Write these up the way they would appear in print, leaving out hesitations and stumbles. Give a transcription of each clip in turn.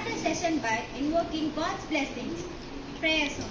start the session by invoking God's blessings. Prayer song.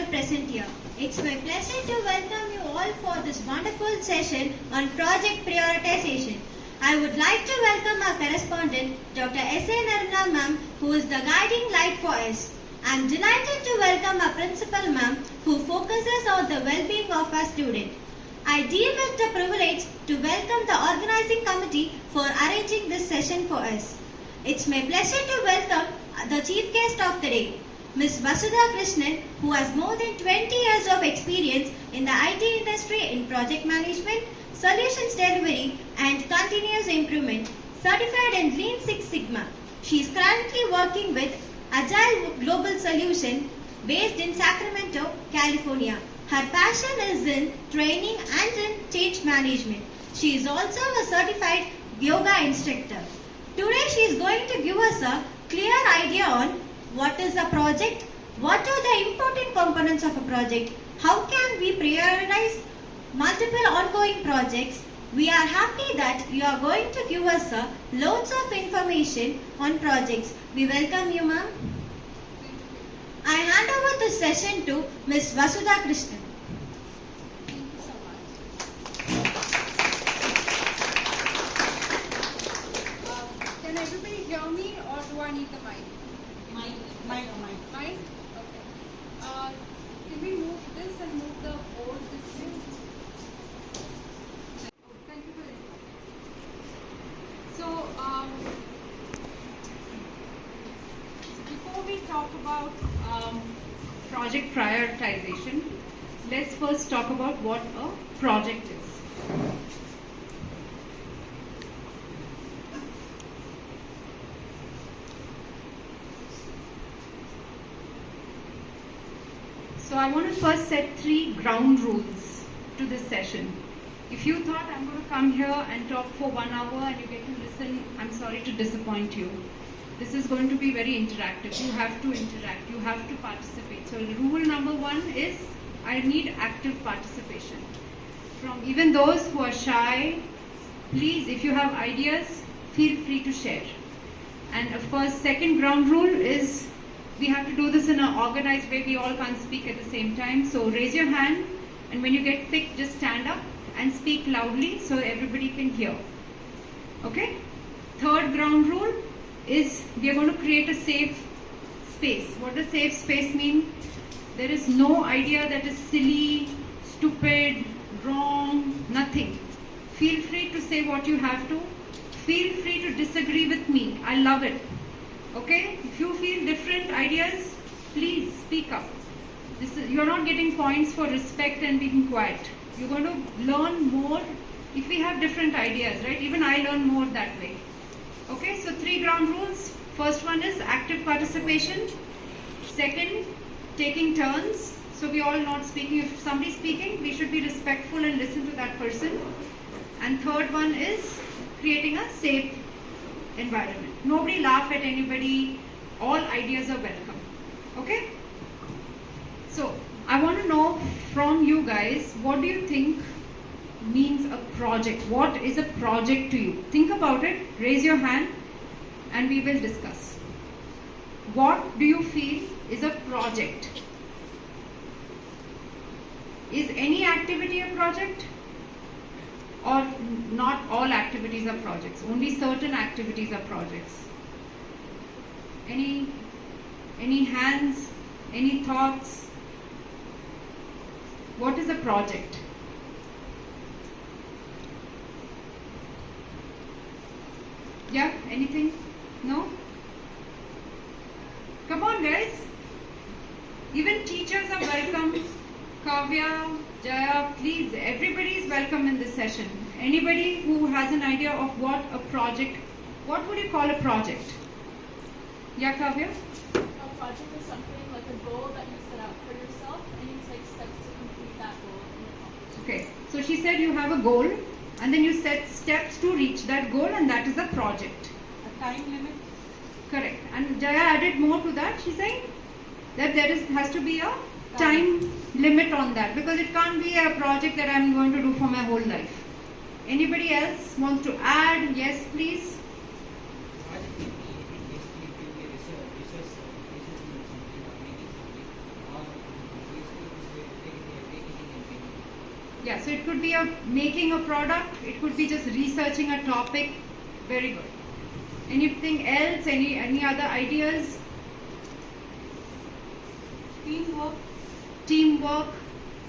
Present here. It's my pleasure to welcome you all for this wonderful session on project prioritization. I would like to welcome our correspondent, Dr. S.A. Nirmala ma'am, who is the guiding light for us. I am delighted to welcome our principal ma'am, who focuses on the well-being of our student. I deem it a privilege to welcome the organizing committee for arranging this session for us. It's my pleasure to welcome the chief guest of the day, Ms. Vasudha Krishnan, who has more than 20 years of experience in the IT industry in project management, solutions delivery and continuous improvement, certified in Lean Six Sigma. She is currently working with Agile Global Solution based in Sacramento, California. Her passion is in training and in change management. She is also a certified yoga instructor. Today she is going to give us a clear idea on what is a project, what are the important components of a project, how can we prioritize multiple ongoing projects. We are happy that you are going to give us loads of information on projects. We welcome you, ma'am. I hand over the session to Ms. Vasudha Krishnan. Thank you so much. Can everybody hear me or do I need the mic? Mic. Okay. Can we move this and move the board this way? Thank you very much. So, before we talk about project prioritization, let's first talk about what a project is. So I want to first set 3 ground rules to this session. If you thought I'm going to come here and talk for 1 hour and you get to listen, I'm sorry to disappoint you. This is going to be very interactive. You have to interact. You have to participate. So rule number 1 is I need active participation. From even those who are shy, please, if you have ideas, feel free to share. And of course, second ground rule is we have to do this in an organized way. We all can't speak at the same time. So raise your hand, and when you get picked, just stand up and speak loudly so everybody can hear. Okay? Third ground rule is we are going to create a safe space. What does safe space mean? There is no idea that is silly, stupid, wrong, nothing. Feel free to say what you have to. Feel free to disagree with me. I love it. Okay? If you feel different ideas, please speak up. You're not getting points for respect and being quiet. You're going to learn more if we have different ideas, right? Even I learn more that way. Okay, so 3 ground rules. First one is active participation. Second, taking turns. So we all not speaking. If somebody's speaking, we should be respectful and listen to that person. And third one is creating a safe environment. Nobody laugh at anybody. All ideas are welcome. Okay? So I want to know from you guys, what do you think means a project? What is a project to you? Think about it. Raise your hand and we will discuss. What do you feel is a project? Is any activity a project? Or not all activities are projects? Only certain activities are projects. Any hands? Any thoughts? What is a project? Yeah, anything? No? Come on guys. Even teachers are welcome. Kavya, Jaya, please, everybody is welcome in this session. Anybody who has an idea of what a project, what would you call a project? Yeah, Kavya? A project is something like a goal that you set out for yourself and you take steps to complete that goal and accomplish it. Okay, so she said you have a goal and then you set steps to reach that goal and that is a project. A time limit? Correct. And Jaya added more to that. She's saying that has to be a time limit on that because it can't be a project that I'm going to do for my whole life. Anybody else wants to add? Yes, please. Yeah, so it could be making a product, it could be just researching a topic. Very good. Anything else? Any other ideas? Teamwork.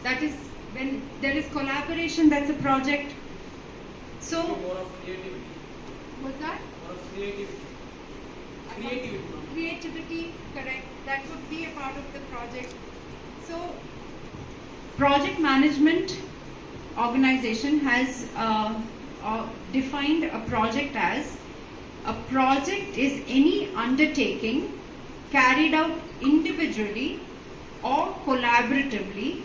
That is when there is collaboration, that's a project. So more of creativity. What's that? More of creativity. Creativity, correct. That would be a part of the project. So project management organization has defined a project as a project is any undertaking carried out individually or collaboratively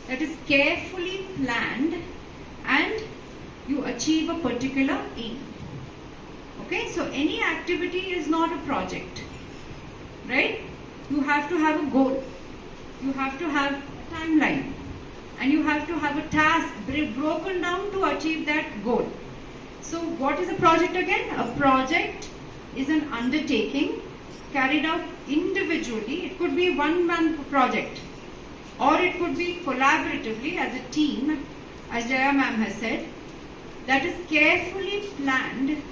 that is carefully planned and you achieve a particular aim. Okay, so any activity is not a project, right? You have to have a goal, you have to have a timeline, and you have to have a task broken down to achieve that goal. So what is a project again? A project is an undertaking carried out individually. It could be one-man project or it could be collaboratively as a team, as Jaya ma'am has said, that is carefully planned.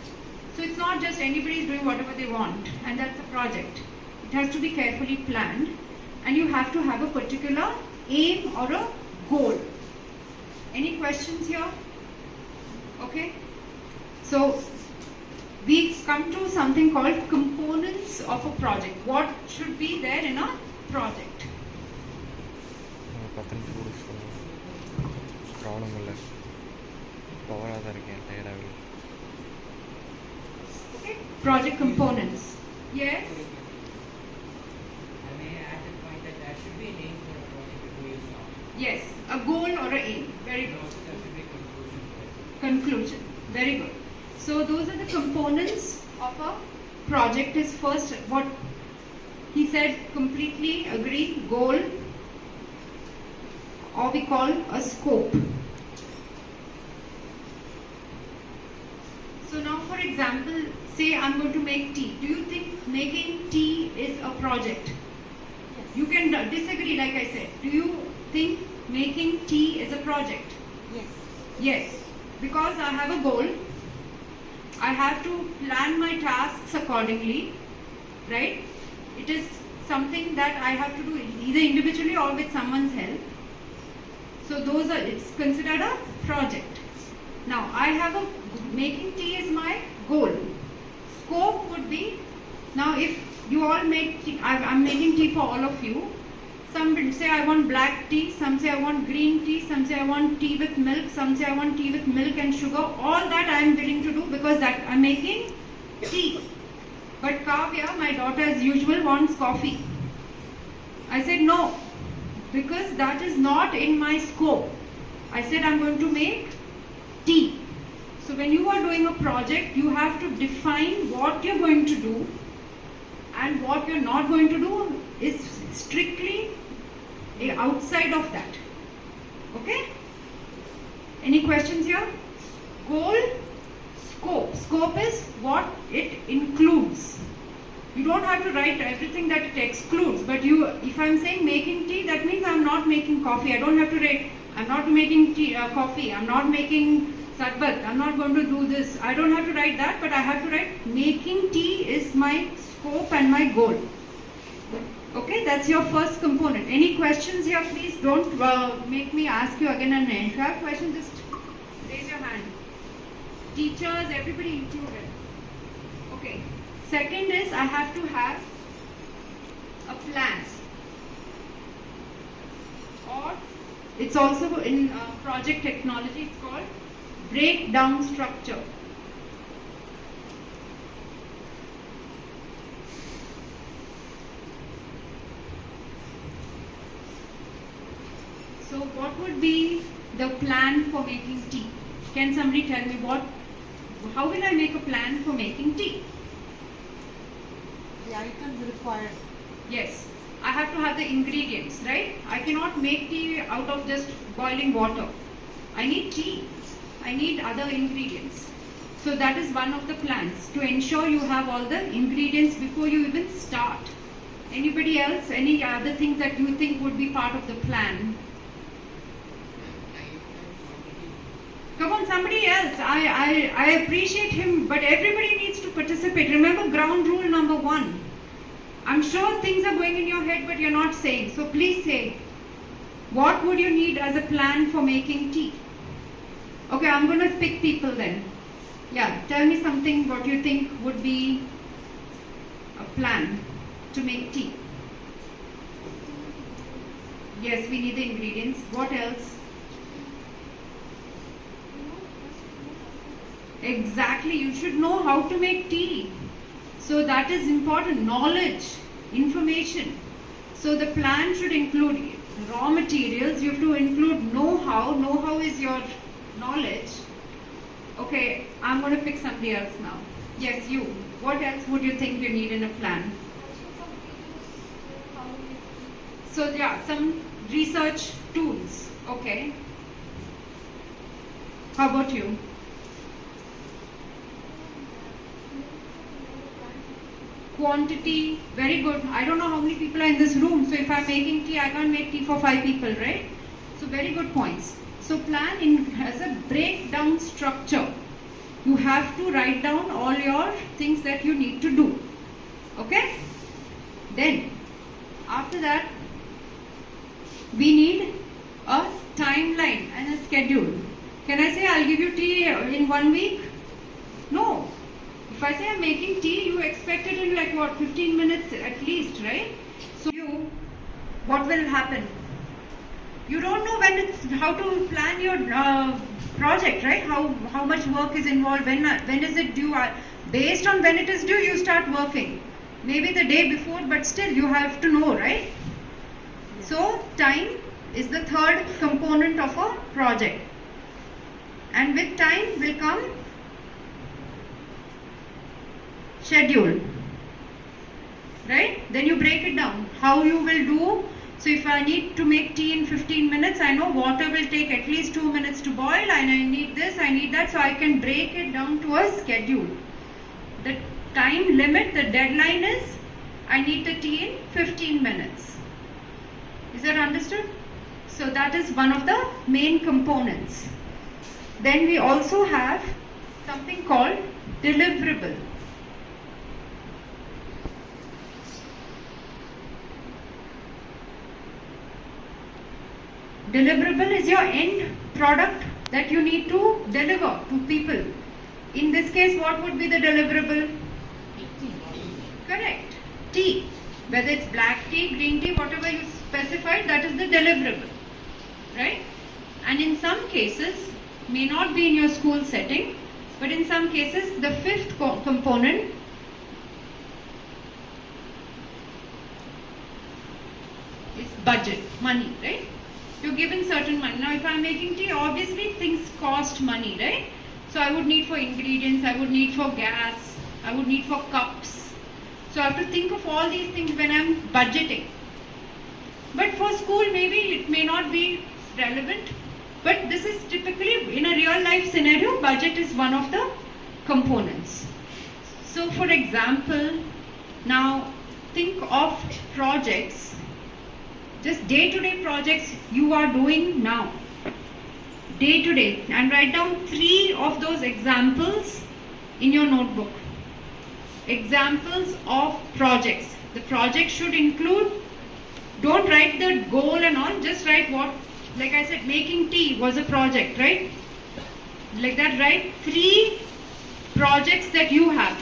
So it's not just anybody is doing whatever they want and that's a project. It has to be carefully planned and you have to have a particular aim or a goal. Any questions here? Okay. So we come to something called components of a project. What should be there in a project? Okay. Project components. Yes. I may add the point that there should be an aim for a project before you start. Yes, a goal or an aim. Very good. Also, there should be conclusion to it. Conclusion. Very good. So those are the components of a project. Is first what he said, completely agree, goal, or we call a scope. So now for example, say I'm going to make tea. Do you think making tea is a project? Yes. You can disagree, like I said. Do you think making tea is a project? Yes. Yes, because I have a goal. I have to plan my tasks accordingly, right? It is something that I have to do either individually or with someone's help. So it's considered a project. Now I have making tea is my goal. Scope would be, now if you all make tea, I'm making tea for all of you. Some say I want black tea, some say I want green tea, some say I want tea with milk, some say I want tea with milk and sugar. All that I am willing to do because that I'm making tea. But Kavya, my daughter as usual, wants coffee. I said no, because that is not in my scope. I said I'm going to make tea. So when you are doing a project, you have to define what you're going to do, and what you're not going to do is strictly outside of that. Okay? Any questions here? Goal, scope. Scope is what it includes. You don't have to write everything that it excludes, but if I'm saying making tea, that means I'm not making coffee. I don't have to write, I'm not making tea, coffee, I'm not making sarbat, I'm not going to do this. I don't have to write that, but I have to write making tea is my scope and my goal. Okay, that's your first component. Any questions here? Please don't make me ask you again and again. If you have questions, just raise your hand. Teachers, everybody included. Okay. Second is I have to have a plan. Or it's also in project technology, it's called breakdown structure. So what would be the plan for making tea? Can somebody tell me how will I make a plan for making tea? The items required. Yes, I have to have the ingredients, right? I cannot make tea out of just boiling water. I need tea. I need other ingredients. So that is one of the plans, to ensure you have all the ingredients before you even start. Anybody else? Any other things that you think would be part of the plan? Come on, somebody else. I appreciate him, but everybody needs to participate. Remember ground rule number 1. I'm sure things are going in your head, but you're not saying. So please say, what would you need as a plan for making tea? Okay, I'm going to pick people then. Yeah, tell me something what you think would be a plan to make tea. Yes, we need the ingredients. What else? Exactly, you should know how to make tea. So that is important. Knowledge, information. So the plan should include raw materials. You have to include know-how. Know-how is your knowledge. Okay, I'm going to pick somebody else now. Yes, you. What else would you think you need in a plan? So yeah, some research tools. Okay. How about you? Quantity, very good. I don't know how many people are in this room, so if I'm making tea, I can't make tea for 5 people, right? So very good points. So plan as a breakdown structure. You have to write down all your things that you need to do. Okay? Then, after that, we need a timeline and a schedule. Can I say I'll give you tea in 1 week? No. If I say I'm making tea, you expect it in like what, 15 minutes at least, right? So what will happen? You don't know how to plan your project, right? How much work is involved, when is it due? Based on when it is due, you start working. Maybe the day before, but still you have to know, right? So time is the third component of a project. And with time will come schedule, right? Then you break it down, how you will do. So if I need to make tea in 15 minutes, I know water will take at least 2 minutes to boil, and I need this, I need that, so I can break it down to a schedule. The time limit, the deadline is, I need the tea in 15 minutes. Is that understood? So that is one of the main components. Then we also have something called deliverable. Deliverable is your end product that you need to deliver to people. In this case, what would be the deliverable? Correct. Tea. Whether it's black tea, green tea, whatever you specified, that is the deliverable. Right? And in some cases, may not be in your school setting, but in some cases, the fifth component is budget, money, right? You're given certain money. Now, if I'm making tea, obviously things cost money, right? So I would need for ingredients, I would need for gas, I would need for cups. So I have to think of all these things when I'm budgeting. But for school, maybe it may not be relevant. But this is typically, in a real life scenario, budget is one of the components. So for example, now think of projects, just day-to-day projects you are doing now. Day-to-day. And write down 3 of those examples in your notebook. Examples of projects. The project should include, don't write the goal and all, just write what, like I said, making tea was a project, right? Like that, write 3 projects that you have,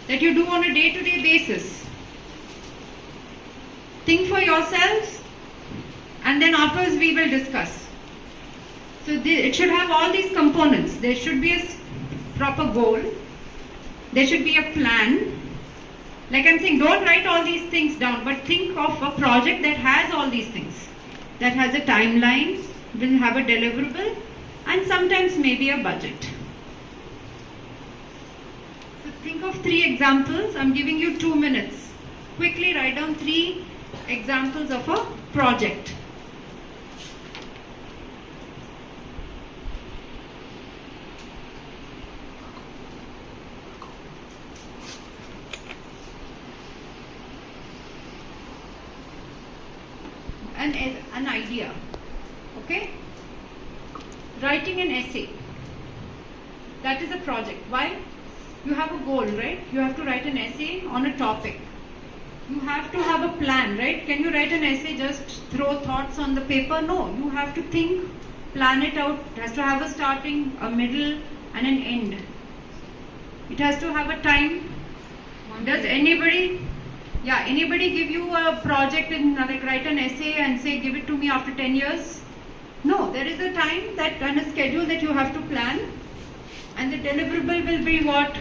that you do on a day-to-day basis. Think for yourselves, and then afterwards we will discuss. So it should have all these components. There should be a proper goal. There should be a plan. Like I'm saying, don't write all these things down, but think of a project that has all these things. That has a timeline, will have a deliverable, and sometimes maybe a budget. So think of 3 examples. I'm giving you 2 minutes. Quickly write down 3 examples of a project. An idea, okay? Writing an essay, that is a project. Why? You have a goal, right? You have to write an essay on a topic. You have to have a plan, right? Can you write an essay, just throw thoughts on the paper? No, you have to think, plan it out. It has to have a starting, a middle, and an end. It has to have a time. Does anybody give you a project and like write an essay and say give it to me after 10 years? No, there is a time that and a schedule that you have to plan, and the deliverable will be what?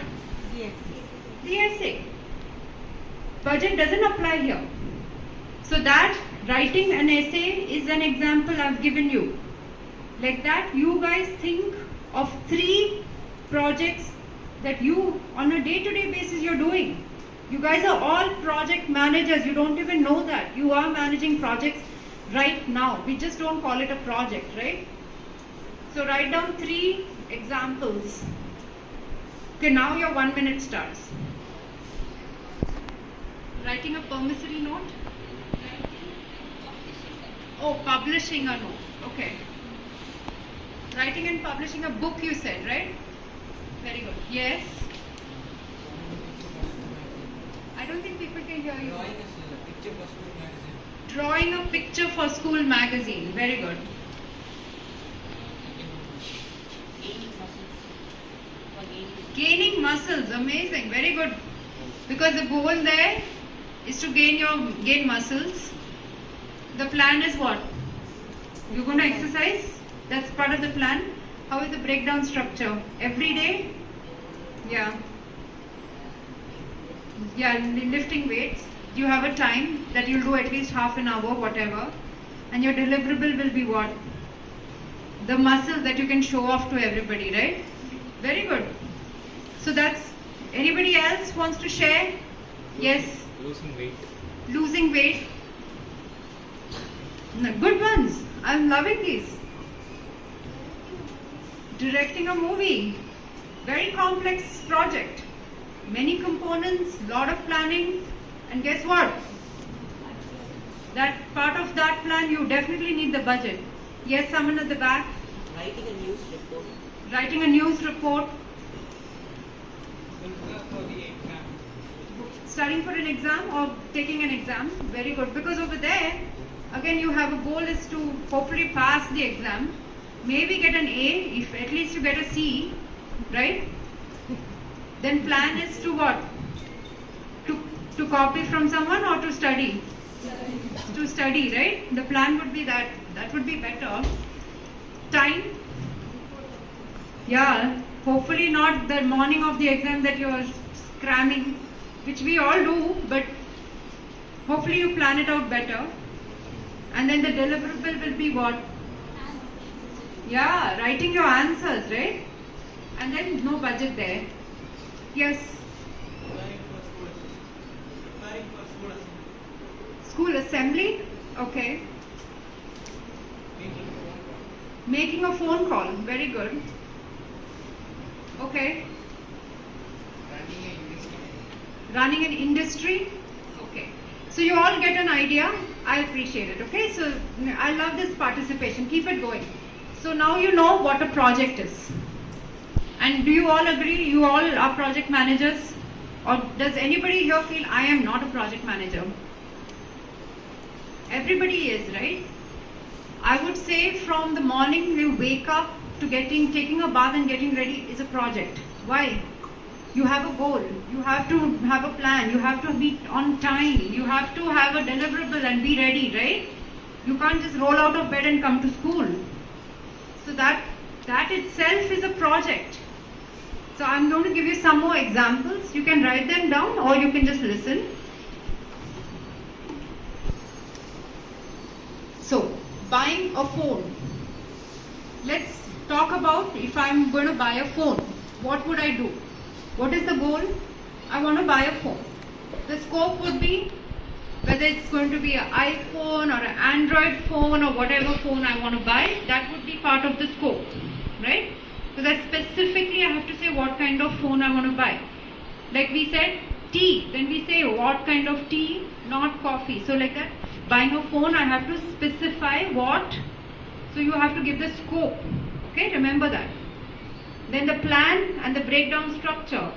The essay. Budget doesn't apply here. So that writing an essay is an example I've given you. Like that, you guys think of 3 projects that you on a day-to-day basis you're doing. You guys are all project managers. You don't even know that. You are managing projects right now. We just don't call it a project, right? So write down 3 examples. Okay, now your 1 minute starts. Writing a promissory note? Oh, publishing a note. Okay. Writing and publishing a book, you said, right? Very good. Yes? I don't think people can hear you. Drawing a picture for school magazine. Drawing a picture for school magazine. Very good. Gaining muscles. Amazing. Very good. Because the goal there is to gain muscles. The plan is what? You're going to exercise. That's part of the plan. How is the breakdown structure? Every day? Yeah. Lifting weights. You have a time that you'll do at least half an hour, whatever. And your deliverable will be what? The muscle that you can show off to everybody, right? Very good. So that's, anybody else wants to share? Yes? Losing weight. Losing weight. No, good ones. I'm loving these. Directing a movie. Very complex project. Many components, lot of planning, and guess what? That part of that plan, you definitely need the budget. Yes, someone at the back? Writing a news report. Writing a news report. For the exam. Studying for an exam or taking an exam. Very good. Because over there, Again, you have a goal is to hopefully pass the exam. Maybe get an A, if at least you get a C, right? Then plan is to what? To copy from someone or to study? To study, right? The plan would be that. That would be better. Time? Yeah, hopefully not the morning of the exam that you are cramming, which we all do, but hopefully you plan it out better. And then the deliverable will be what? Yeah, writing your answers, right? And then no budget there. Yes. School assembly? Okay. Making a phone call. Very good. Okay. Running an industry? Okay. So you all get an idea. I appreciate it. Okay. So I love this participation. Keep it going. So now you know what a project is. And do you all agree? You all are project managers? Or does anybody here feel I am not a project manager? Everybody is, right? I would say from the morning you wake up to taking a bath and getting ready is a project. Why? You have a goal. You have to have a plan. You have to be on time. You have to have a deliverable and be ready, right? You can't just roll out of bed and come to school. So that itself is a project. So I'm going to give you some more examples. You can write them down or you can just listen. So, buying a phone. Let's talk about if I'm going to buy a phone. What would I do? What is the goal? I want to buy a phone. The scope would be whether it's going to be an iPhone or an Android phone or whatever phone I want to buy, that would be part of the scope, right? So that specifically I have to say what kind of phone I want to buy. Like we said, tea. Then we say what kind of tea, not coffee. So like that, buying a phone, I have to specify what. So you have to give the scope. Okay, remember that. Then the plan and the breakdown structure.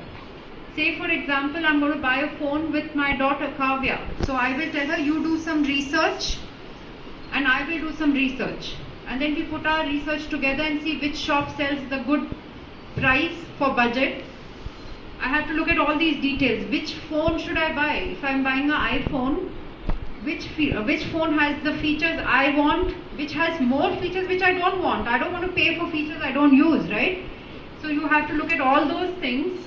Say for example, I'm going to buy a phone with my daughter Kavya. So I will tell her, you do some research and I will do some research. And then we put our research together and see which shop sells the good price for budget. I have to look at all these details. Which phone should I buy? If I'm buying an iPhone, which phone has the features I want, which has more features which I don't want. I don't want to pay for features I don't use, right? So you have to look at all those things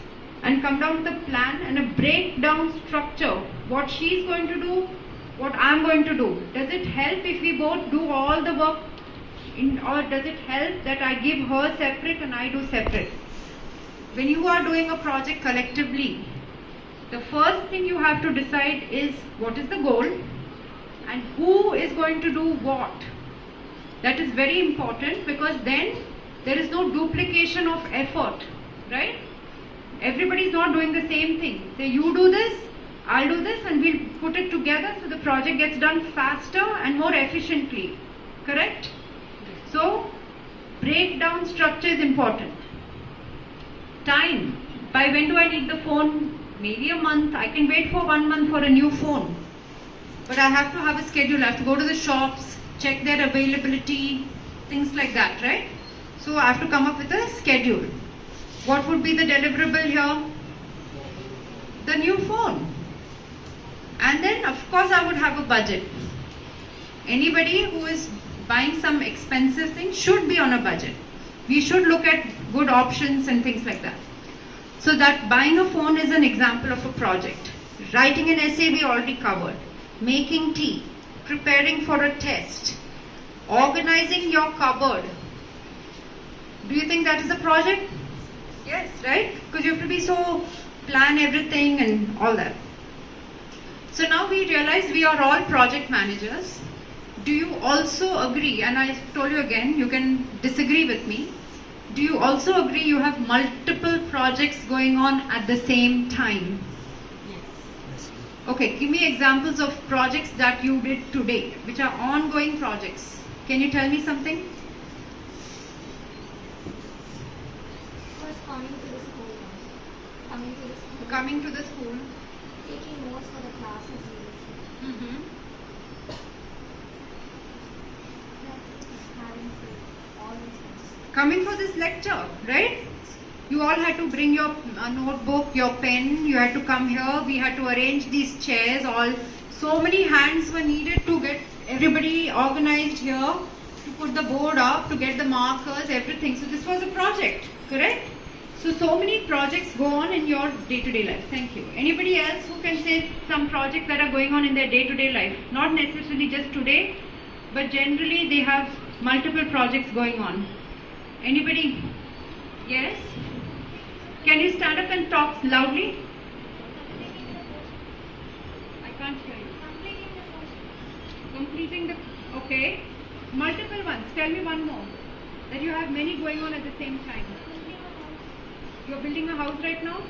and come down to the plan and a breakdown structure. What she's going to do, what I'm going to do. Does it help if we both do all the work or does it help that I give her separate and I do separate? When you are doing a project collectively, the first thing you have to decide is what is the goal and who is going to do what. That is very important because then there is no duplication of effort, right? Everybody is not doing the same thing. Say you do this, I'll do this, and we'll put it together so the project gets done faster and more efficiently. Correct? So, breakdown structure is important. Time. By when do I need the phone? Maybe a month. I can wait for 1 month for a new phone. But I have to have a schedule. I have to go to the shops, check their availability, things like that, right? So I have to come up with a schedule. What would be the deliverable here? The new phone. And then of course I would have a budget. Anybody who is buying some expensive thing should be on a budget. We should look at good options and things like that. So that buying a phone is an example of a project. Writing an essay we already covered. Making tea. Preparing for a test. Organizing your cupboard. Do you think that is a project? Yes, right? Because you have to be plan everything and all that. So now we realize we are all project managers. Do you also agree, and I told you again, you can disagree with me. Do you also agree you have multiple projects going on at the same time? Yes. Okay, give me examples of projects that you did today, which are ongoing projects. Can you tell me something? First, coming to the school. Coming to the school. Taking notes for the classes. coming for this lecture, right? You all had to bring your notebook, your pen, you had to come here, we had to arrange these chairs, so many hands were needed to get everybody organized here, to put the board up, to get the markers, everything. So this was a project, correct? So many projects go on in your day-to-day life. Thank you. Anybody else who can say some projects that are going on in their day-to-day life? Not necessarily just today, but generally they have multiple projects going on. Anybody? Yes? Can you stand up and talk loudly? I can't hear you. Completing the... Okay. Multiple ones. Tell me one more. That you have many going on at the same time. You're building a house right now?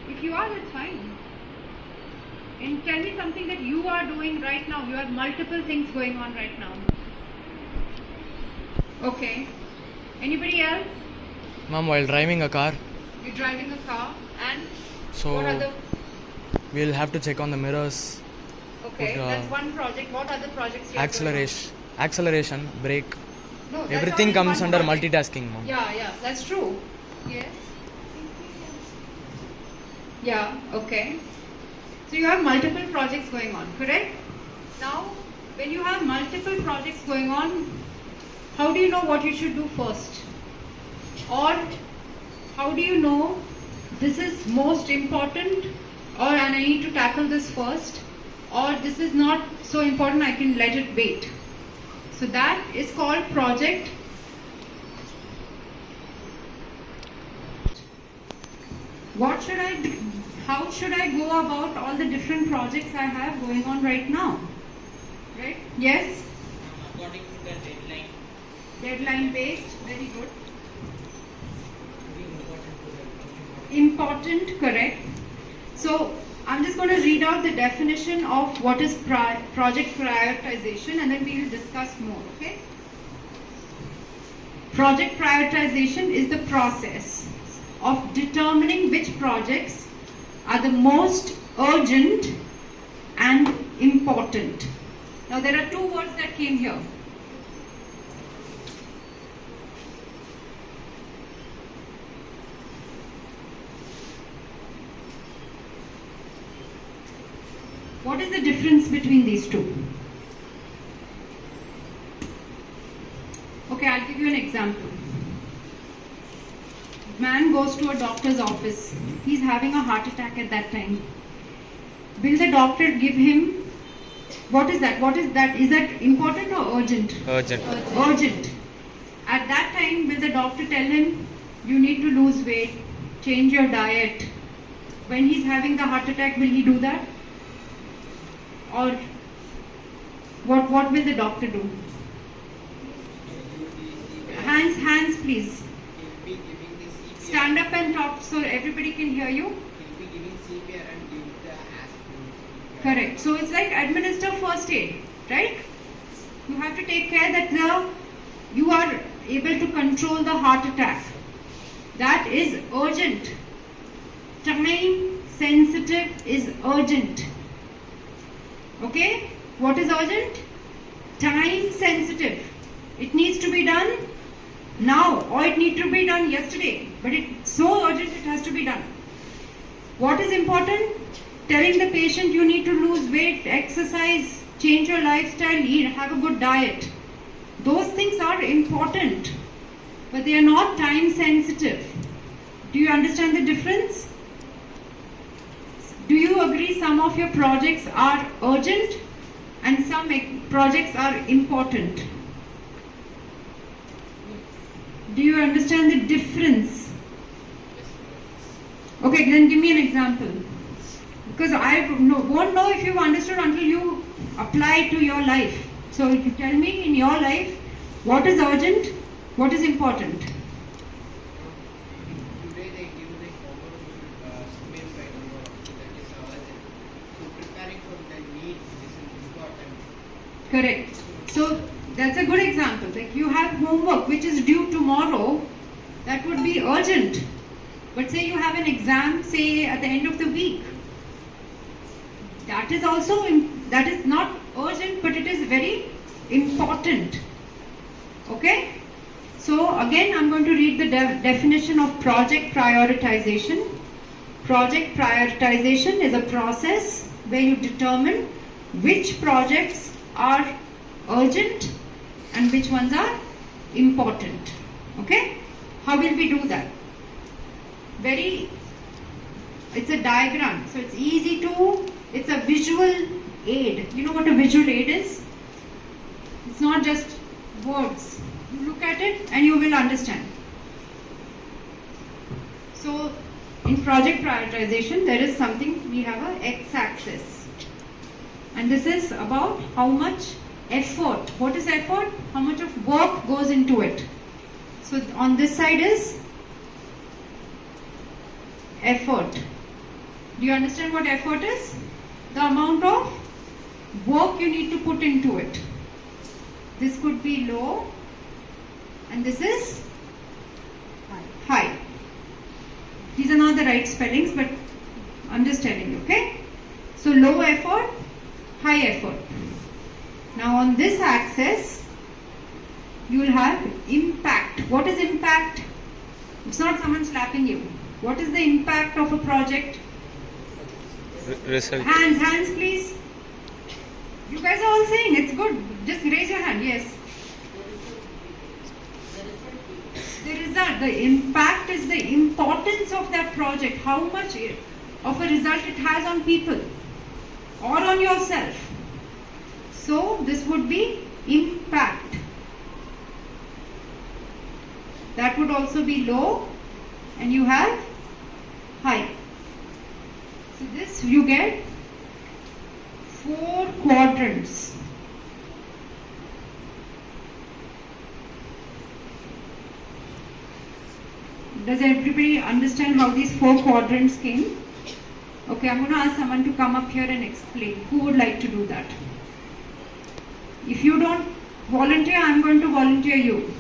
If you are, that's fine. And tell me something that you are doing right now. You have multiple things going on right now. Okay. Anybody else? Ma'am, while driving a car, You're driving a car and so what other... we'll have to check on the mirrors, Okay, put, that's one project. What other projects you have acceleration, brake. going on? No, that's Everything only comes one under project. multitasking, ma'am. Yeah, that's true. Yes. Yeah, okay. So you have multiple projects going on, correct? Now, when you have multiple projects going on, how do you know what you should do first? Or how do you know this is most important, and I need to tackle this first, or this is not so important, I can let it wait? So that is called project. What should I do? How should I go about all the different projects I have going on right now? Right? Yes? According to the deadline, Deadline based. Very good. very important to the Important, correct. So I'm just going to read out the definition of what is project prioritization, and then we will discuss more, okay? Project prioritization is the process of determining which projects are the most urgent and important. Now there are two words that came here. What is the difference between these two? Okay, I'll give you an example. Man goes to a doctor's office. He's having a heart attack at that time. Will the doctor give him, what is that? What is that? Is that important or urgent? Urgent. Urgent. At that time, will the doctor tell him, you need to lose weight, change your diet? When he's having the heart attack, will he do that? Or what will the doctor do? Hands please. Stand up and talk so everybody can hear you. Correct. So it's like administer first aid, right? You have to take care that you are able to control the heart attack. That is urgent. Time sensitive is urgent. Okay? What is urgent? Time sensitive. It needs to be done now, or it needs to be done yesterday. But it's so urgent it has to be done. What is important? Telling the patient you need to lose weight, exercise, change your lifestyle, eat, have a good diet. Those things are important, but they are not time sensitive. Do you understand the difference? Do you agree some of your projects are urgent and some projects are important? Do you understand the difference? Okay, then give me an example. Because I won't know if you've understood until you apply it to your life. So if you tell me in your life, what is urgent, what is important? Today they give the common space that is urgent. So preparing for the need is important. Correct. So that's a good example. Like you have homework which is due tomorrow, that would be urgent. But say you have an exam, say at the end of the week. That is also, that is not urgent, but it is very important. Okay? So again, I'm going to read the definition of project prioritization. Project prioritization is a process where you determine which projects are urgent and which ones are important. Okay? How will we do that? It's a diagram, so it's easy to, it's a visual aid. You know what a visual aid is? It's not just words. You look at it and you will understand. So in project prioritization, there is something, we have a x-axis. And this is about how much effort. What is effort? How much of work goes into it. So on this side is effort. Do you understand what effort is? The amount of work you need to put into it. This could be low and this is high. These are not the right spellings, but I'm just telling you, okay? So low effort, high effort. Now on this axis, you will have impact. What is impact? It's not someone slapping you. What is the impact of a project? Result. Hands please. You guys are all saying it's good. Just raise your hand. Yes. The result, the impact is the importance of that project. How much of a result it has on people or on yourself. So this would be impact. That would also be low and you have high. So this you get 4 quadrants. Does everybody understand how these 4 quadrants came? Okay, I'm going to ask someone to come up here and explain. Who would like to do that? If you don't volunteer, I'm going to volunteer you.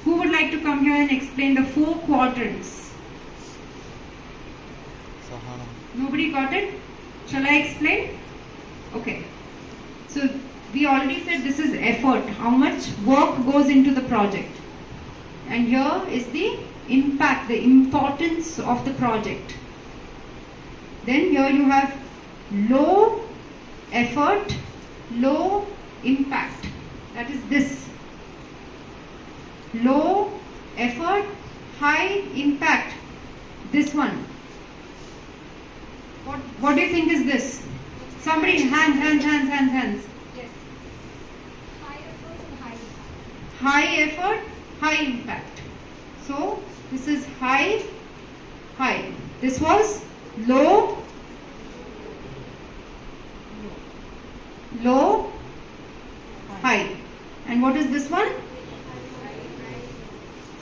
Who would like to come here and explain the 4 quadrants? Sahana. Nobody got it? Shall I explain? Okay. So we already said this is effort. How much work goes into the project? And here is the impact, the importance of the project. Then here you have low effort, low impact. That is this. Low effort, high impact. This one. What do you think is this? Somebody, hands. Yes. High effort and high impact. High effort, high impact. So this is high. This was low, high. And what is this one?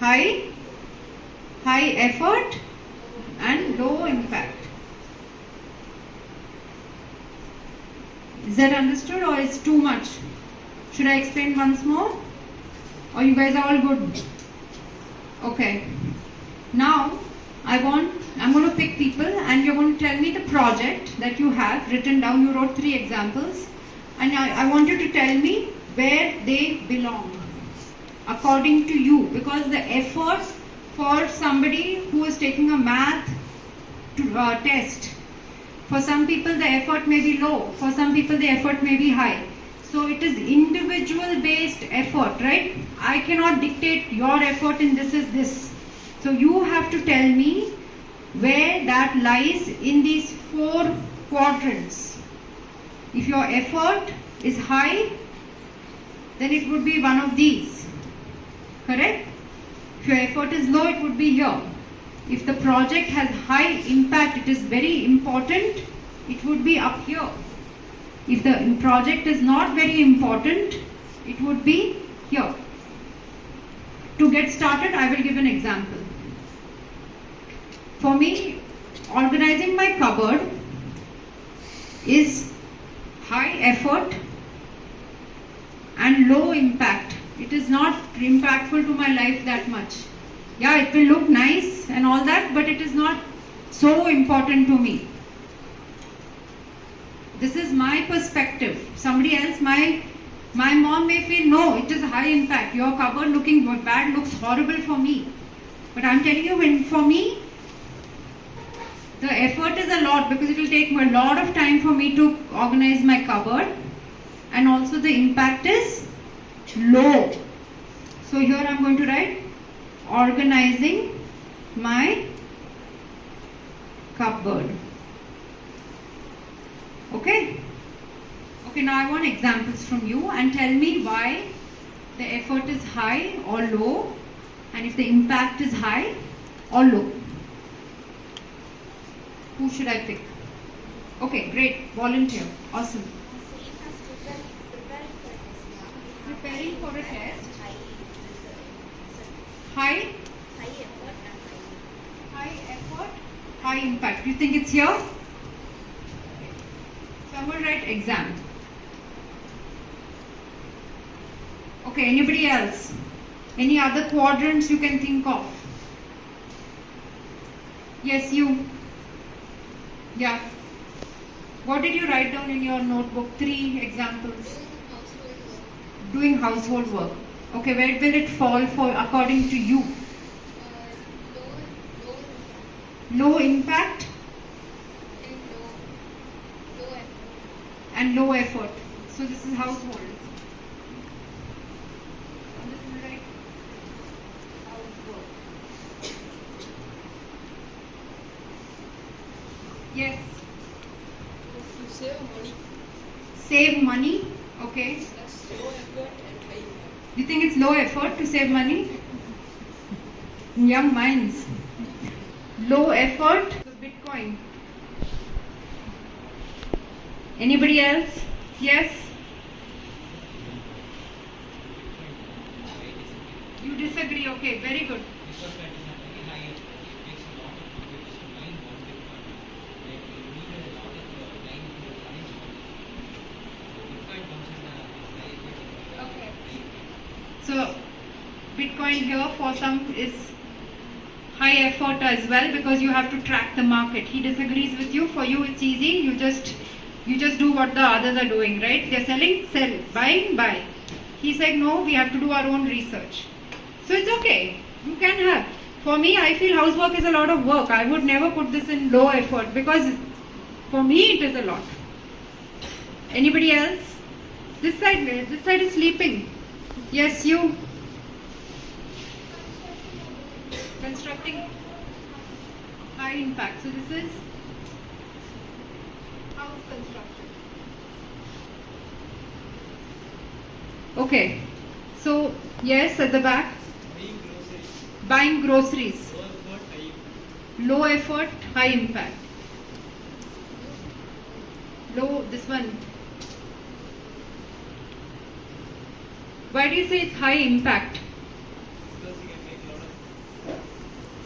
High effort and low impact. Is that understood or is too much? Should I explain once more? Or you guys are all good? Okay. Now I'm going to pick people and you're going to tell me the project that you have written down. You wrote 3 examples and I want you to tell me where they belong according to you, because the effort for somebody who is taking a math test, for some people the effort may be low, for some people the effort may be high. So it is individual based effort, right? I cannot dictate your effort in this is this. So you have to tell me where that lies in these 4 quadrants. If your effort is high, then it would be one of these. Correct? If your effort is low, it would be here. If the project has high impact, it is very important, it would be up here. If the project is not very important, it would be here. To get started, I will give an example. For me, organizing my cupboard is high effort and low impact. It is not impactful to my life that much. Yeah, it will look nice and all that, but it is not so important to me. This is my perspective. Somebody else, my My mom may feel, no, it is high impact. Your cupboard looking bad looks horrible for me. But I'm telling you, for me, the effort is a lot because it will take a lot of time for me to organize my cupboard, and also the impact is low. So here I'm going to write organizing my cupboard. Okay? Okay, now I want examples from you and tell me why the effort is high or low, and if the impact is high or low. Who should I pick? Okay, great. Volunteer. Awesome. Preparing for a test. High effort, high impact. You think it's here? So I'm going to write exam. Okay, anybody else? Any other quadrants you can think of? Yes, you. Yeah. What did you write down in your notebook? 3 examples. Doing household work. Okay, where will it fall for according to you? Low impact and low effort. So this is household. And this is like housework. Yes. To save money. Save money. Okay. That's low effort and high impact. You think it's low effort to save money? Young minds. Low effort. So Bitcoin. Anybody else? Yes? You disagree? Okay, very good. Because that is a very high, it takes a lot of computers to mine one Bitcoin. Like you need a lot of time to manage one. Bitcoin comes in a high effort. Okay. So Bitcoin here for some is high effort as well because you have to track the market. He disagrees with you. For you it's easy. You just do what the others are doing, right? They're selling, sell, buying, buy. He said no, we have to do our own research. So it's okay. You can have. For me, I feel housework is a lot of work. I would never put this in low effort because for me it is a lot. Anybody else? This side is sleeping. Yes, you. Constructing high impact. So this is house construction. Okay. So yes, at the back. Buying groceries. Buying groceries. Low effort, high impact. Low effort, high impact. Low, this one. Why do you say it's high impact? Because you can make a lot of.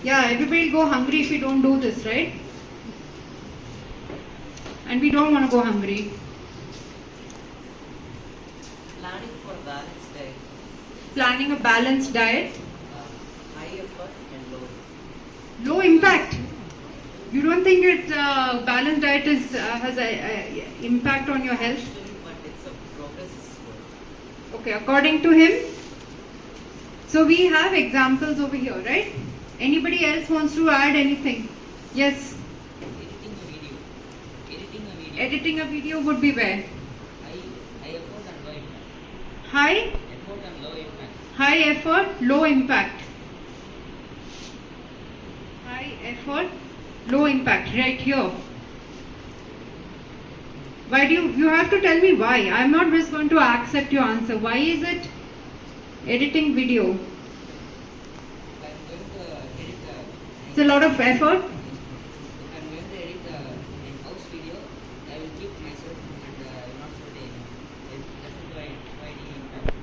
Yeah, everybody will go hungry if we don't do this, right? And we don't want to go hungry. Planning for balanced diet, Planning a balanced diet. high effort and low. Low impact. You don't think it balanced diet is has a impact on your health? Actually, but it's a progress is slow. Okay, according to him. So we have examples over here, right? Anybody else wants to add anything? Yes. Editing a video. Editing a video. Editing a video would be where? High effort and low impact. High, Effort and low impact. high effort, low impact. High effort, low impact, right here. Why do you have to tell me why? I'm not just going to accept your answer. Why is it editing video? I'm going to edit It's a lot of effort. I'm going to edit an house video. I will keep myself and I will not show it. That's why impact.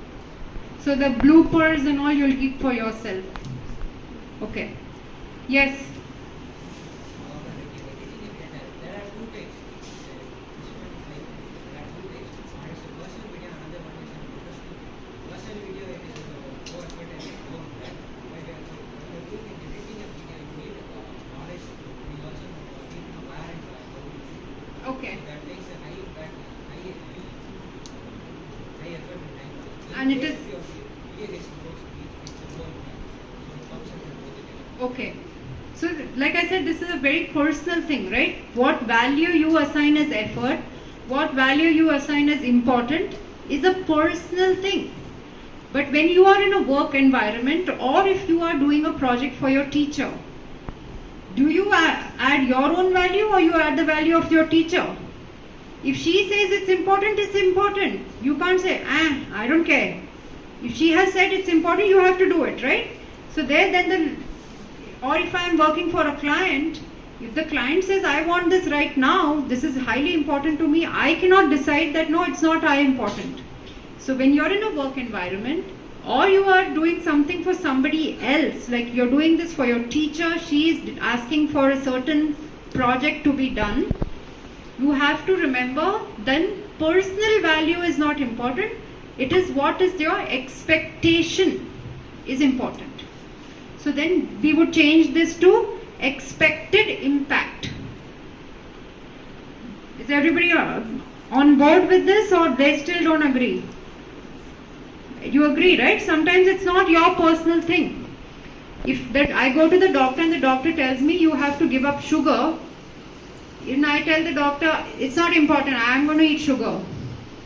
So the bloopers and all you'll keep for yourself. Okay. Yes. There are two types. This one is like, there are two types. One is a personal video, another one is a professional. Personal video, it is low effort and low impact. But when you're doing editing a video, you need knowledge. You also need to wire and how to use it. Okay. That takes a high impact, high effort and And it is If your PA gets more speed, it's a more so it comes under both the okay. So, like I said, this is a very personal thing, right? What value you assign as effort, what value you assign as important is a personal thing. But when you are in a work environment, or if you are doing a project for your teacher, do you add your own value or you add the value of your teacher? If she says it's important, it's important. You can't say, I don't care. If she has said it's important, you have to do it, right? So or if I am working for a client, if the client says, I want this right now, this is highly important to me, I cannot decide that no, it's not high important. So when you're in a work environment, or you are doing something for somebody else, like you're doing this for your teacher, she is asking for a certain project to be done, you have to remember then personal value is not important. It is what is your expectation is important. So then we would change this to expected impact. Is everybody on board with this, or they still don't agree? You agree, right? Sometimes it's not your personal thing. If that I go to the doctor and the doctor tells me you have to give up sugar, and I tell the doctor it's not important, I am going to eat sugar.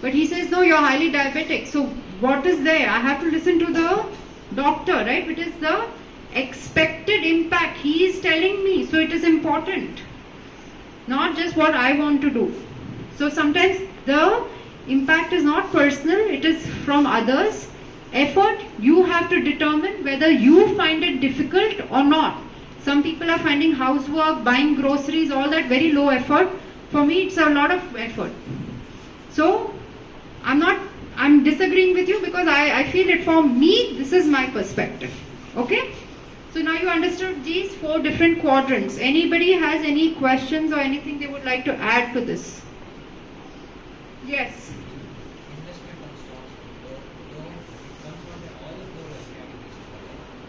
But he says no, you're highly diabetic. So what is there? I have to listen to the doctor, right? Which is the expected impact. He is telling me, so it is important. Not just what I want to do. So sometimes the impact is not personal, it is from others. Effort, you have to determine whether you find it difficult or not. Some people are finding housework, buying groceries, all that very low effort. For me, it's a lot of effort. So, I'm disagreeing with you because I feel it for me, this is my perspective. Okay? So now you understood these 4 different quadrants. Anybody has any questions or anything they would like to add to this? Yes. investment on stocks don't comes under all the 4 categories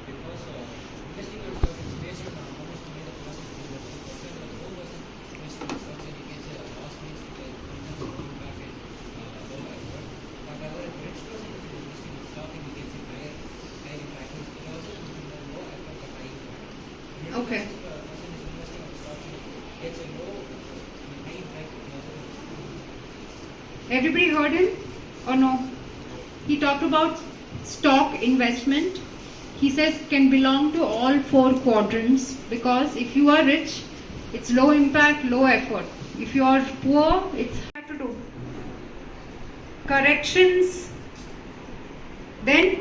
because investing on stocks is based on how much money the person is investing. For example, a low person investing in stocks and he gets a loss means because income impact is low effort. However, a rich person is investing in stock and he gets a higher impact. It also comes under low effort but high impact. Okay. Person is investing on stocks and gets a low high impact. Everybody heard him or no? He talked about stock investment. He says can belong to all 4 quadrants because if you are rich, it's low impact, low effort. If you are poor, it's hard to do. Corrections, then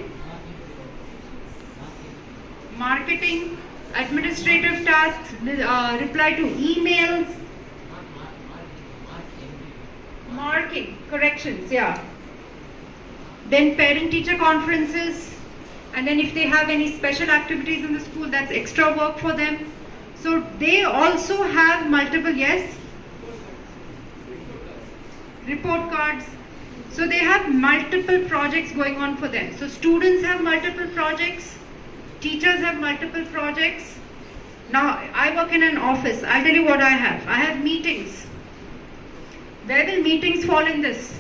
marketing, administrative tasks, reply to emails, marking, corrections, yeah. Then parent-teacher conferences, and then if they have any special activities in the school, that's extra work for them. So they also have multiple, yes? Report cards. So they have multiple projects going on for them. So students have multiple projects, teachers have multiple projects. Now I work in an office. I'll tell you what I have. I have meetings. Where will meetings fall in this?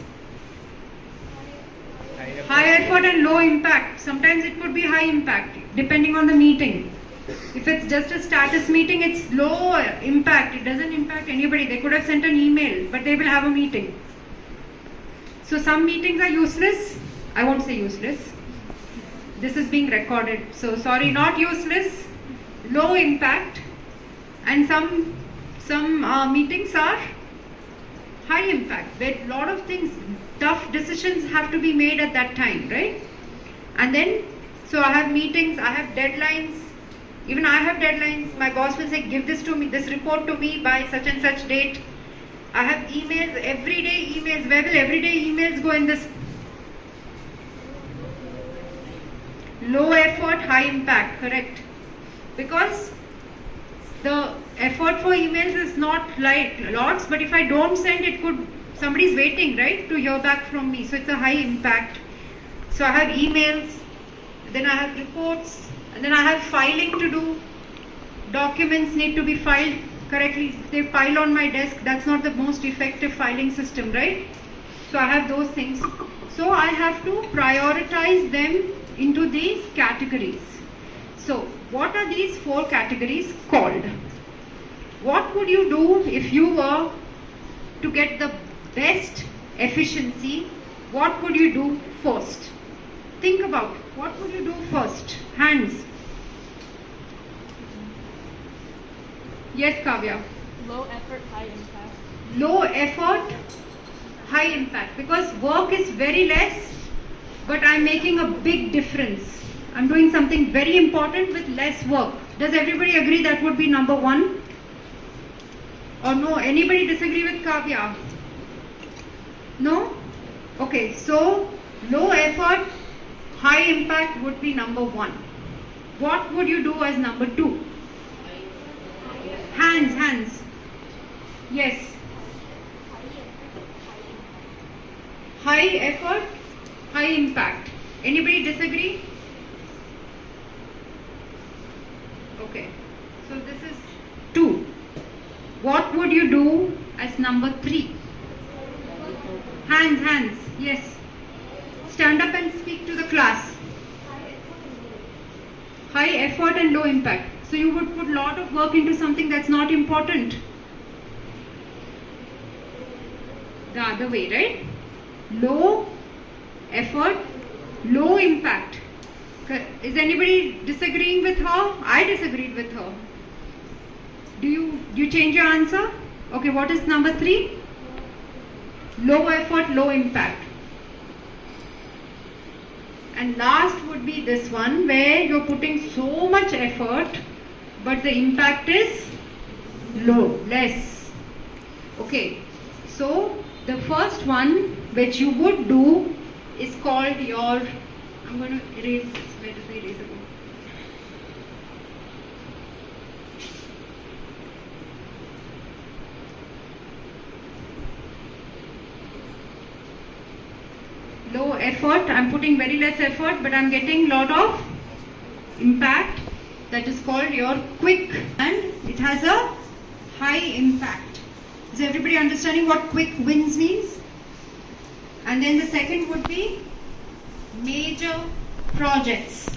High effort and low impact. Sometimes it could be high impact depending on the meeting. If it's just a status meeting, it's low impact. It doesn't impact anybody. They could have sent an email, but they will have a meeting. So some meetings are useless. I won't say useless. This is being recorded. So sorry, not useless. Low impact. And some meetings are high impact, where a lot of things, tough decisions have to be made at that time, right? And then, so I have meetings, I have deadlines, even I have deadlines. My boss will say, give this to me, this report to me by such and such date. I have emails, everyday emails. Where will everyday emails go in this? Low effort, high impact, correct? Because the effort for emails is not like lots, but if I don't send, it could, somebody's waiting, right, to hear back from me. So it's a high impact. So I have emails, then I have reports, and then I have filing to do. Documents need to be filed correctly. If they file on my desk, that's not the most effective filing system, right? So I have those things. So I have to prioritize them into these categories. So what are these 4 categories called? What would you do if you were to get the best efficiency? What would you do first? Think about it. What would you do first? Hands. Yes, Kavya. Low effort, high impact. Low effort, high impact, because work is very less, but I'm making a big difference. I'm doing something very important with less work. Does everybody agree that would be number 1? Or no? Anybody disagree with Kavya? No? Okay, so low effort, high impact would be number 1. What would you do as number 2? Hands. Yes. High effort, high impact. Anybody disagree? Okay. So this is 2. What would you do as number 3? Hands. Yes. Stand up and speak to the class. High effort and low impact. So you would put a lot of work into something that's not important. The other way, right? Low effort, low impact. Is anybody disagreeing with her? I disagreed with her. Do you change your answer? Okay, what is number 3? Low effort, low impact. And last would be this one, where you're putting so much effort, but the impact is less. Okay, so the first one which you would do is called your, I'm going to erase this. Where does the eraser go? Low effort, I'm putting very less effort, but I'm getting lot of impact. That is called your quick, and it has a high impact. Is everybody understanding what quick wins means? And then the second would be major projects.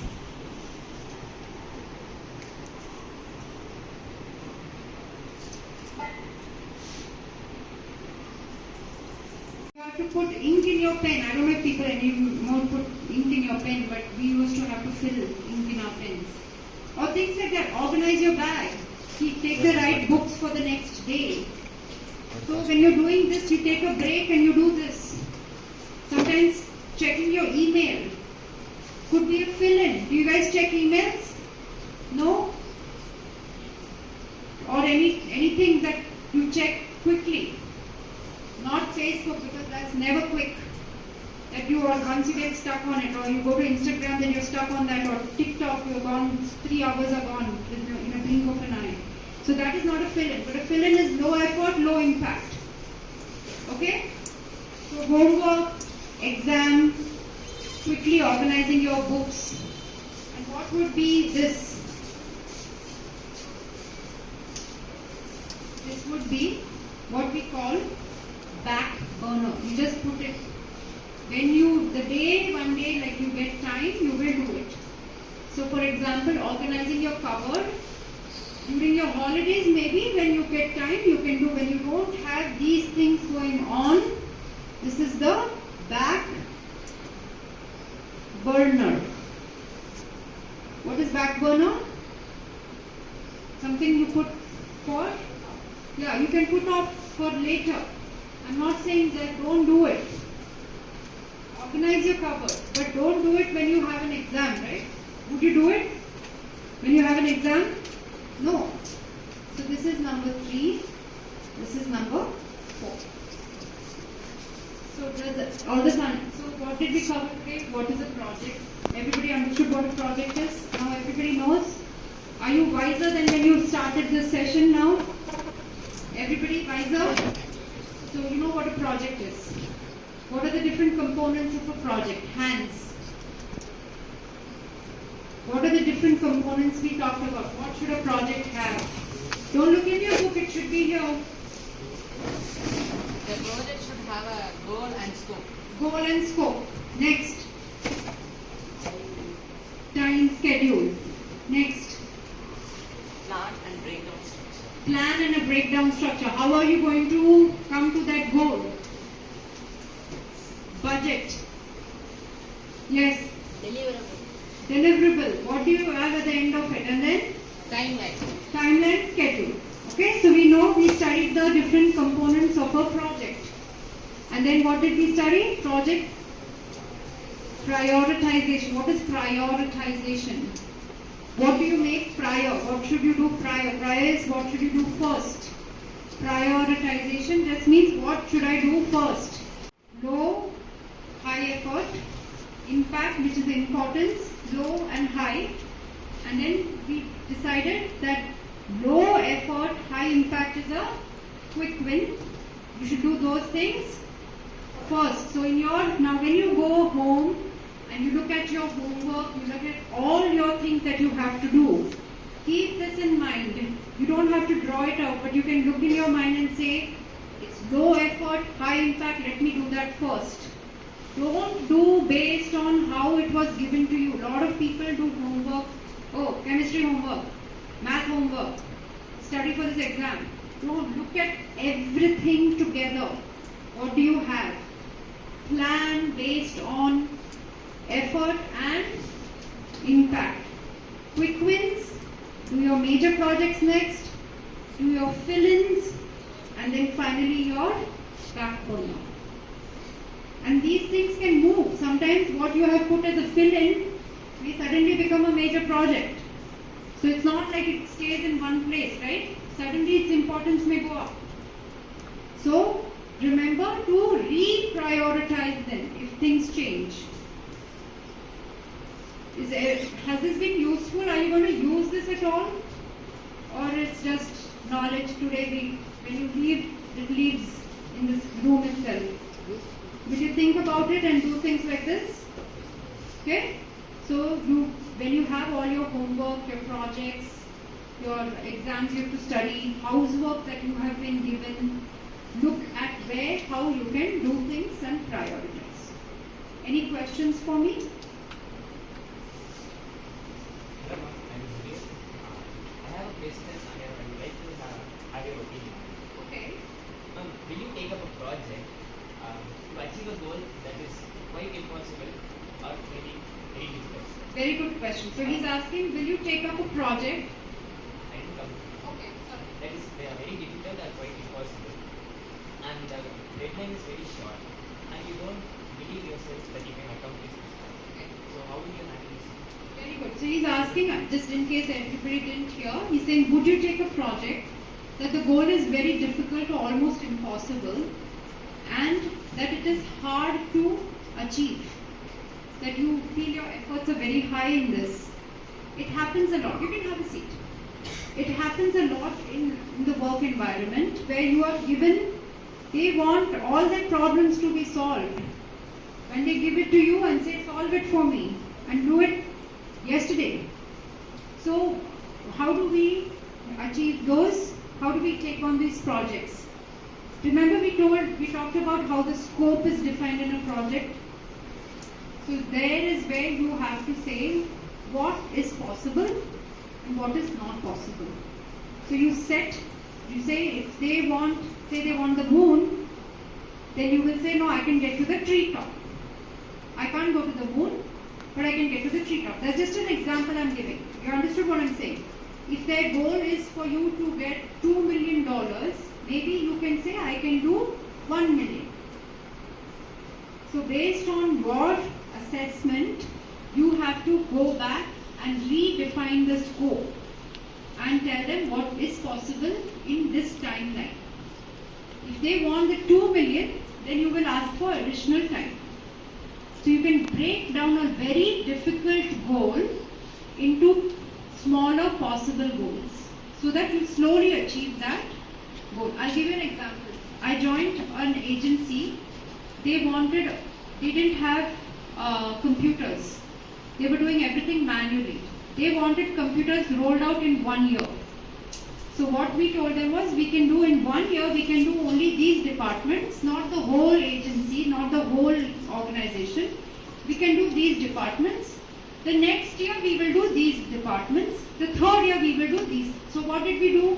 You have to put ink in your pen. I don't know if people anymore put ink in your pen, but we used to have to fill ink in our pens. Or things like that. Organize your bag. Take the right books for the next day. So when you're doing this, you take a break and you do this. Sometimes checking your email could be a fill-in. Do you guys check emails? No? Or anything that you check quickly. Not Facebook, because that's never quick. That you are, once you get stuck on it, or you go to Instagram, then you're stuck on that, or TikTok, you're gone, 3 hours are gone in a blink of an eye. So that is not a fill-in, but a fill-in is low effort, low impact. Okay? So homework, exam, quickly organizing your books. And what would be this? This would be what we call back burner. You just put it, one day like you get time, you will do it. So for example, organizing your cupboard, during your holidays maybe when you get time you can do. When you don't have these things going on, this is the back burner. What is back burner? Something you put for? Yeah, you can put off for later. I'm not saying that don't do it. Organize your cupboard, but don't do it when you have an exam, right? Would you do it when you have an exam? No. So this is number 3. This is number 4. So all the time. So what did we cover today? What is a project? Everybody understood what a project is? Now everybody knows? Are you wiser than when you started this session now? Everybody wiser? So you know what a project is. What are the different components of a project? Hands. What are the different components we talked about? What should a project have? Don't look in your book, it should be here. The project should have a goal and scope. Goal and scope. Next. Time schedule. Next. Plan and breakdown structure. Plan and a breakdown structure. How are you going to come to that goal? Budget. Yes. Deliverable. What do you have at the end of it? And then? Timeline. Timeline schedule. Okay, so we know we studied the different components of a project. And then what did we study? Project prioritization. What is prioritization? What do you make prior? What should you do prior? Prior is what should you do first? Prioritization just means what should I do first? Low, high effort, impact, which is the importance, low and high. And then we decided that low effort, high impact is a quick win. You should do those things first. So now when you go home and you look at your homework, you look at all your things that you have to do, keep this in mind. You don't have to draw it out, but you can look in your mind and say, it's low effort, high impact, let me do that first. Don't do based on how it was given to you. A lot of people do homework. Oh, chemistry homework, math homework, study for this exam. Don't look at everything together. What do you have? Plan based on effort and impact. Quick wins, do your major projects next, do your fill-ins, and then finally your backbone. And these things can move. Sometimes what you have put as a fill-in may suddenly become a major project. So it's not like it stays in one place, right? Suddenly its importance may go up. So remember to reprioritize them if things change. Has this been useful? Are you going to use this at all? Or it's just knowledge today? When you leave, it leaves in this room itself. Will you think about it and do things like this? Okay? So when you have all your homework, your projects, your exams you have to study, housework that you have been given, look at how you can do things and prioritize. Any questions for me? Hello, ma'am. I'm Suresh. I have a question and I would like to have your opinion. Okay. Ma'am, will you take up a project to achieve a goal that is quite impossible or very, very difficult? Very good question. So he's asking, will you take up a project? I think Okay, sorry. that is very difficult or quite impossible, and the deadline is very short, and you don't believe yourself that you can accomplish this. Okay. So how will you handle this? Very good. So he's asking, just in case everybody didn't hear, he's saying, would you take a project that the goal is very difficult or almost impossible, and that it is hard to achieve? That you feel your efforts are very high in this. It happens a lot. You can have a seat. It happens a lot in the work environment where you are given, they want all their problems to be solved. When they give it to you and say, solve it for me and do it yesterday. So how do we achieve those? How do we take on these projects? Remember we talked about how the scope is defined in a project. So there is where you have to say what is possible and what is not possible. So you say if they want, say they want the moon, then you will say, no, I can get to the treetop. I can't go to the moon, but I can get to the treetop. That's just an example I'm giving. You understood what I'm saying? If their goal is for you to get $2 million, maybe you can say, I can do 1 million. So based on your assessment, you have to go back and redefine the scope and tell them what is possible in this timeline. If they want the 2 million, then you will ask for additional time. So you can break down a very difficult goal into smaller possible goals so that you slowly achieve that goal. I'll give you an example. I joined an agency. They didn't have computers. They were doing everything manually. They wanted computers rolled out in 1 year. So what we told them was, we can do in 1 year, we can do only these departments, not the whole agency, not the whole organization. We can do these departments. The next year we will do these departments. The third year we will do these. So what did we do?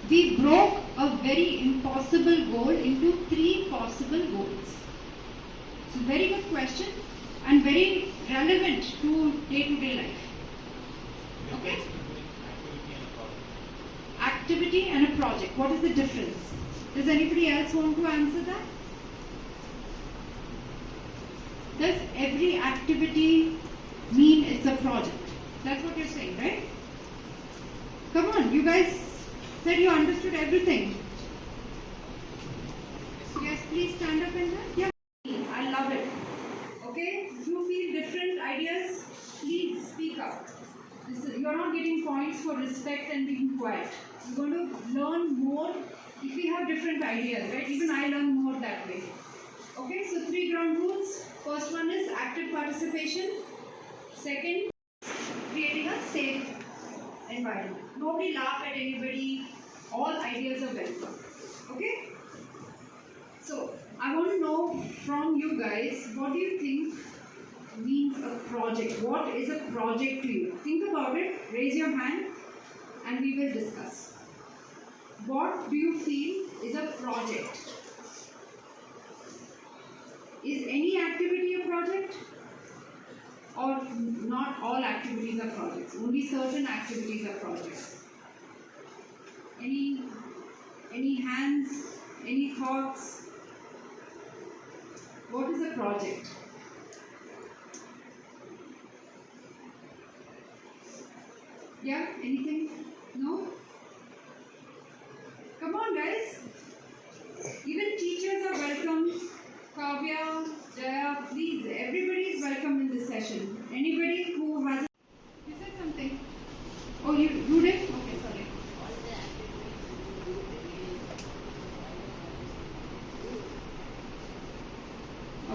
We broke a very impossible goal into 3 possible goals. So very good question and very relevant to day-to-day life. Okay? Activity and a project. What is the difference? Does anybody else want to answer that? Does every activity mean it's a project? That's what you're saying, right? Come on, you guys said you understood everything. Yes, please stand up and yeah. I love it. Okay? If you feel different ideas, please speak up. You're not getting points for respect and being quiet. You're going to learn more if we have different ideas, right? Even I learn more that way. Okay, so 3 ground rules. First one is active participation. Second, creating a safe environment. Nobody laugh at anybody. All ideas are welcome. Okay? So, I want to know from you guys, what do you think means a project? What is a project to you? Think about it, raise your hand, and we will discuss. What do you feel is a project? Is any activity a project? Or not all activities are projects? Only certain activities are projects. Any hands? Any thoughts? What is a project? Yeah, anything? No? Come on, guys. Even teachers are welcome. Kavya, Jaya, please, everybody is welcome in this session. Anybody who has... You said something? Oh, you did? Okay, sorry.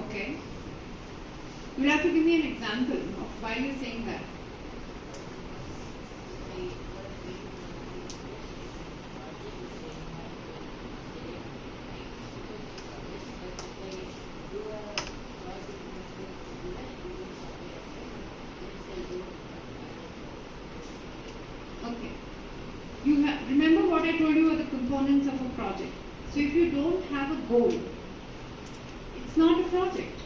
Okay. You'll have to give me an example of why you're saying that. Okay. Remember what I told you are the components of a project. So if you don't have a goal, it's not a project.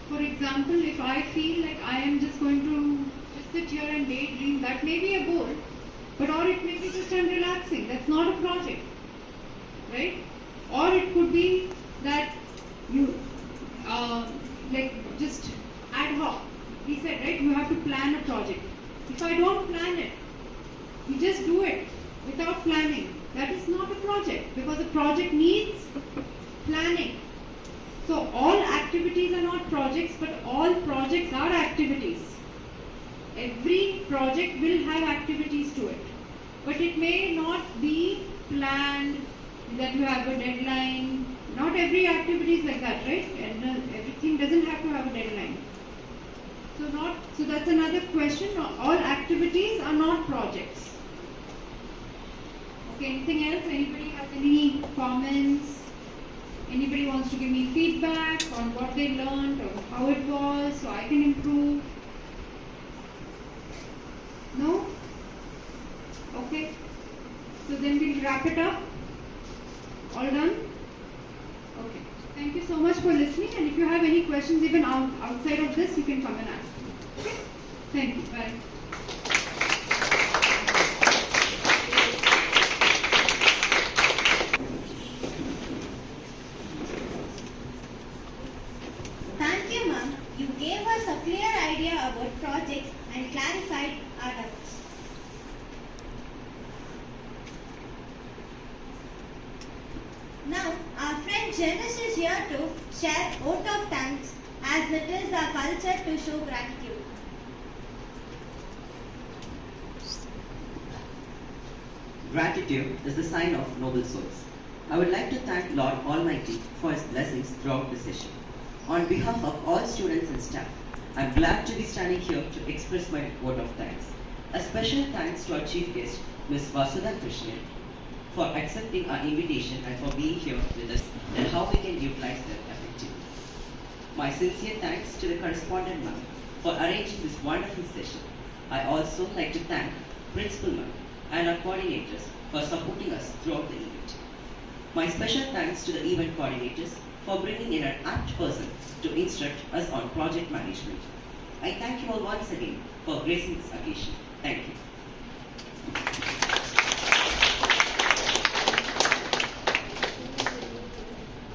For example, if I feel like I am just going to just sit here and daydream, that may be a goal, or it may be just I'm relaxing. That's not a project, right? Or it could be that you like just ad hoc. He said, right? You have to plan a project. If I don't plan it, you just do it without planning. That is not a project, because a project needs planning. So all activities are not projects, but all projects are activities. Every project will have activities to it, but it may not be planned, that you have a deadline. Not every activity is like that, right? And everything doesn't have to have a deadline. So that's another question. All activities are not projects. Okay, anything else? Anybody has any comments? Anybody wants to give me feedback on what they learned or how it was so I can improve? No? Okay. So then we'll wrap it up. All done? Okay. Thank you so much for listening, and if you have any questions even outside of this, you can come and ask. Okay? Thank you. Bye. Thank you, ma'am. You gave us a clear idea about projects and clarified our doubts. Now, our friend Janice is here to share vote of thanks, as it is our culture to show gratitude. Gratitude is the sign of noble souls. I would like to thank Lord Almighty for His blessings throughout the session. On behalf of all students and staff, I am glad to be standing here to express my vote of thanks. A special thanks to our chief guest, Ms. Vasudha Krishnan, for accepting our invitation and for being here with us and how we can utilize them effectively. My sincere thanks to the correspondent ma'am for arranging this wonderful session. I also like to thank Principal ma'am and our coordinators for supporting us throughout the event. My special thanks to the event coordinators for bringing in an apt person to instruct us on project management. I thank you all once again for gracing this occasion. Thank you.